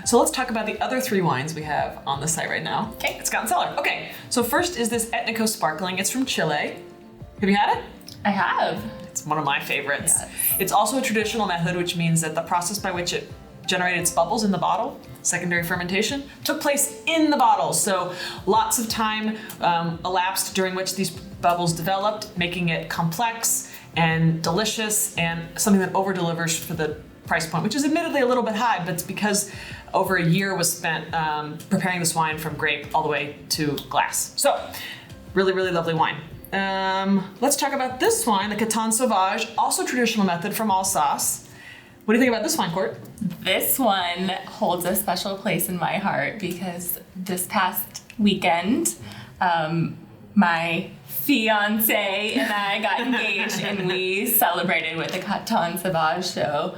So let's talk about the other 3 wines we have on the site right now. Okay. It's Coton Cellar. Okay, so first is this Etnico Sparkling. It's from Chile. Have you had it? I have. It's one of my favorites. Yes. It's also a traditional method, which means that the process by which it generated its bubbles in the bottle, secondary fermentation, took place in the bottle. So lots of time elapsed during which these bubbles developed, making it complex and delicious and something that over-delivers for the price point, which is admittedly a little bit high, but it's because over a year was spent preparing this wine from grape all the way to glass. So really, really lovely wine. Let's talk about this wine, the Coton Sauvage, also traditional method from Alsace. What do you think about this wine, Court? This one holds a special place in my heart because this past weekend, my fiance and I got engaged and we celebrated with the Coton Sauvage. So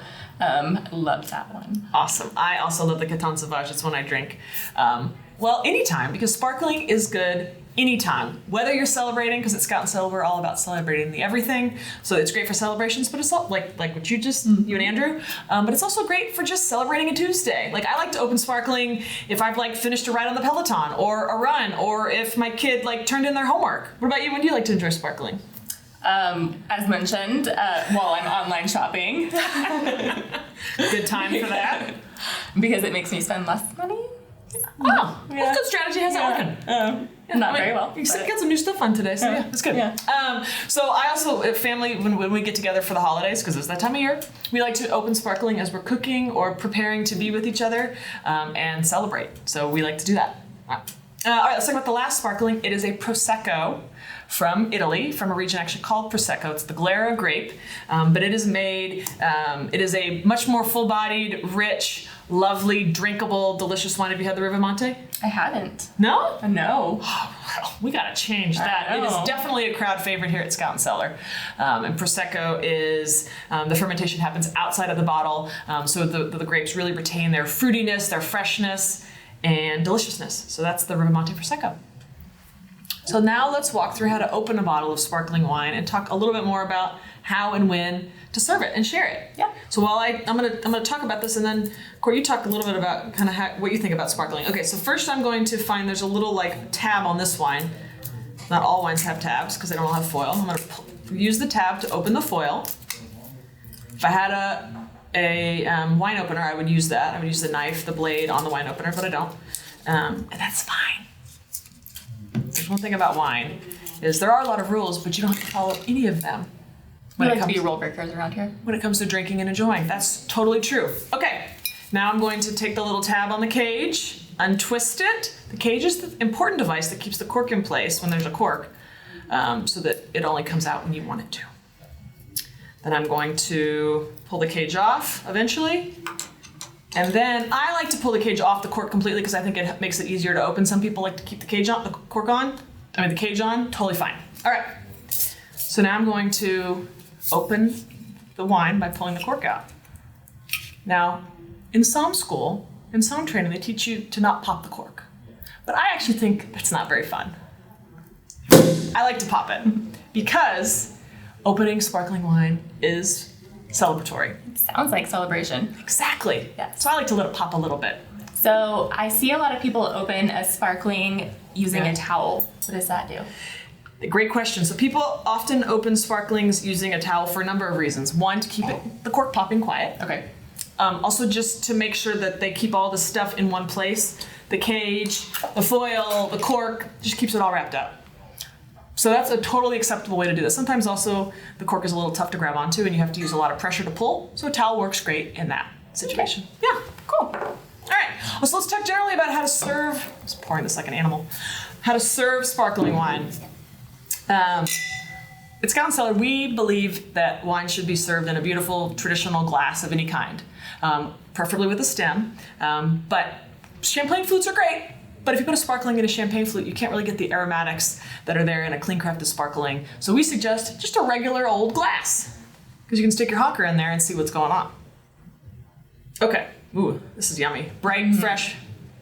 love that one. Awesome. I also love the Coton Sauvage. It's one I drink. Well, anytime, because sparkling is good anytime. Whether you're celebrating, because at Coton Cellar we're all about celebrating the everything. So it's great for celebrations, but it's all, like what you and Andrew. But it's also great for just celebrating a Tuesday. Like I like to open sparkling if I've like finished a ride on the Peloton or a run, or if my kid like turned in their homework. What about you? When do you like to enjoy sparkling? As mentioned, while I'm online shopping. Good time for that. Because it makes me spend less money. Oh, yeah. That's a good strategy. How's that working? Not very well. You got some new stuff on today, so yeah, that's good. Yeah. So I also, family, when we get together for the holidays, because it's that time of year, we like to open sparkling as we're cooking or preparing to be with each other and celebrate. So we like to do that. All right, let's talk about the last sparkling. It is a Prosecco from Italy, from a region actually called Prosecco. It's the Glera grape, but it is made, it is a much more full-bodied, rich, lovely, drinkable, delicious wine. Have you had the Rivamonte? I haven't. No? No. Oh, well, we gotta change that. It is definitely a crowd favorite here at Coton Cellar. And Prosecco is, the fermentation happens outside of the bottle, so the grapes really retain their fruitiness, their freshness, and deliciousness. So that's the Rivamonte Prosecco. So now let's walk through how to open a bottle of sparkling wine and talk a little bit more about how and when to serve it and share it. Yeah. So while I'm gonna talk about this, and then Corey, you talk a little bit about kind of what you think about sparkling. Okay, so first I'm going to find there's a little like tab on this wine. Not all wines have tabs because they don't all have foil. I'm gonna use the tab to open the foil. If I had a wine opener, I would use that. I would use the knife, the blade on the wine opener, but I don't, and that's fine. There's one thing about wine is there are a lot of rules, but you don't have to follow any of them. We like to be rule breakers around here. When it comes to drinking and enjoying. That's totally true. Okay, now I'm going to take the little tab on the cage, untwist it. The cage is the important device that keeps the cork in place when there's a cork, so that it only comes out when you want it to. Then I'm going to pull the cage off eventually. And then I like to pull the cage off the cork completely because I think it makes it easier to open. Some people like to keep the cage on, the cage on. Totally fine. All right. So now I'm going to open the wine by pulling the cork out. Now, in somm school, in somm training, they teach you to not pop the cork. But I actually think that's not very fun. I like to pop it because opening sparkling wine is celebratory. Sounds like celebration. Exactly. Yeah. So I like to let it pop a little bit. So I see a lot of people open a sparkling using a towel. What does that do? Great question. So people often open sparklings using a towel for a number of reasons. One, to keep the cork popping quiet. Okay. Also just to make sure that they keep all the stuff in one place. The cage, the foil, the cork, just keeps it all wrapped up. So that's a totally acceptable way to do this. Sometimes also the cork is a little tough to grab onto and you have to use a lot of pressure to pull. So a towel works great in that situation. Okay. Yeah, cool. All right, well, so let's talk generally about how to serve, I was pouring this like an animal, how to serve sparkling wine. At Coton Cellar, we believe that wine should be served in a beautiful traditional glass of any kind, preferably with a stem. But champagne flutes are great. But if you put a sparkling in a champagne flute, you can't really get the aromatics that are there in a clean crafted sparkling. So we suggest just a regular old glass, because you can stick your hawker in there and see what's going on. Okay, ooh, this is yummy. Bright, fresh.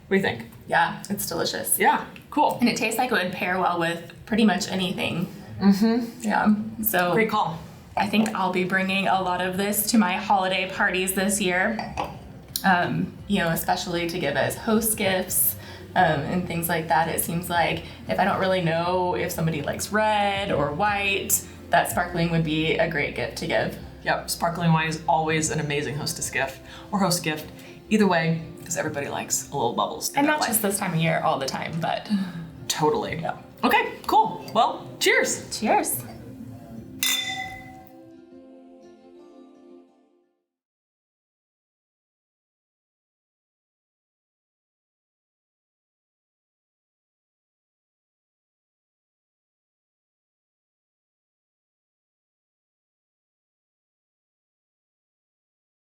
What do you think? Yeah, it's delicious. Yeah, cool. And it tastes like it would pair well with pretty much anything. Yeah, so Great call. I think I'll be bringing a lot of this to my holiday parties this year. Especially to give as host gifts and things like that. It seems like if I don't really know if somebody likes red or white, that sparkling would be a great gift to give. Yep, sparkling wine is always an amazing hostess gift or host gift. Either way, because everybody likes a little bubbles. And not just this time of year all the time, but totally. Yeah. Okay, cool. Well, cheers. Cheers.